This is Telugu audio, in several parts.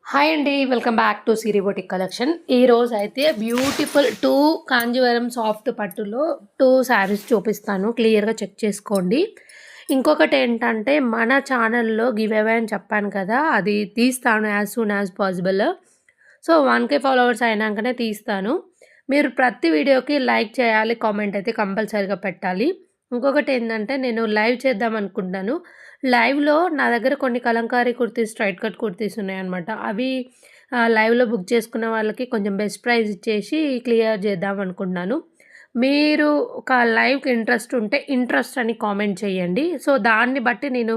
హాయ్ అండి. Welcome back to Siri boutique collection. ఈరోజు అయితే బ్యూటిఫుల్ 2 కాంజీవరం సాఫ్ట్ పట్టులో 2 శారీస్ చూపిస్తాను. క్లియర్‌గా చెక్ చేసుకోండి. ఇంకొకటేంటంటే మన ఛానల్‌లో గివ్ అవే అని చెప్పాను కదా! అది తీస్తాను as soon as possible. So 1K followers అయినాకనే తీస్తాను. మీరు ప్రతి వీడియోకి లైక్ చేయాలి, కామెంట్ అయితే కంపల్సరీగా పెట్టాలి. ఇంకొకటేంటంటే నేను లైవ్ చేద్దాం అనుకుంటున్నాను. లైవ్‌లో నా దగ్గర కొన్ని కలంకారీ కుర్తీస్, స్ట్రెయిట్ కట్ కుర్తీస్ ఉన్నాయన్నమాట. అవి లైవ్‌లో బుక్ చేసుకున్న వాళ్ళకి కొంచెం బెస్ట్ ప్రైస్ ఇచ్చేసి క్లియర్ చేద్దాం అనుకుంటున్నాను. మీరు ఒక లైవ్‌కి ఇంట్రెస్ట్ ఉంటే ఇంట్రెస్ట్ అని కామెంట్ చేయండి. సో, దాన్ని బట్టి నేను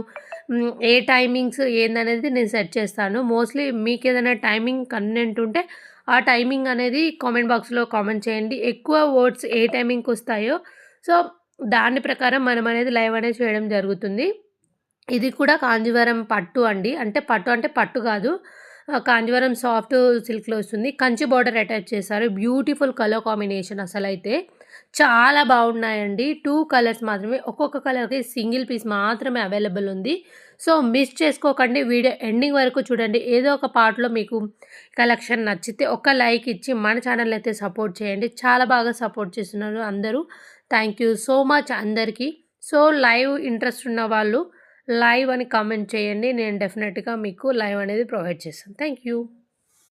ఏ టైమింగ్స్ ఏందనేది నేను సెట్ చేస్తాను. మోస్ట్‌లీ మీకేదైనా టైమింగ్ కన్వీనియంట్ ఉంటే ఆ టైమింగ్ అనేది కామెంట్ బాక్స్‌లో కామెంట్ చేయండి. ఎక్కువ ఓట్స్ ఏ టైమింగ్‌కొస్తాయో సో, దాని ప్రకారం మనమనేది లైవ్ అనేది చేయడం జరుగుతుంది. ఇది కూడా కాంజీవరం పట్టు అండి. అంటే పట్టు అంటే పట్టు గాదు. కాంజీవరం సాఫ్ట్ సిల్క్‌లో వస్తుంది. కంచి బోర్డర్ అటాచ్ చేశారు. బ్యూటిఫుల్ కలర్ కాంబినేషన్ అసలైతే. చాలా బాగున్నాయండి. 2 కలర్స్ మాత్రమే. ఒక్కొక్క కలర్‌కి సింగిల్ పీస్ మాత్రమే అవైలబుల్ ఉంది. సో, మిస్ చేసుకోకండి. వీడియో ఎండింగ్ వరకు చూడండి. ఏదో ఒక పార్ట్‌లో మీకు కలెక్షన్ నచ్చితే ఒక లైక్ ఇచ్చి మన ఛానల్‌ని అయితే సపోర్ట్ చేయండి. చాలా బాగా సపోర్ట్ చేస్తున్నారు అందరూ. థ్యాంక్ యూ సో మచ్ అందరికీ. సో, లైవ్ ఇంట్రెస్ట్ ఉన్న వాళ్ళు లైవ్ అని కామెంట్ చేయండి. నేను డెఫినెట్‌గా మీకు లైవ్ అనేది ప్రొవైడ్ చేస్తాను. Thank you.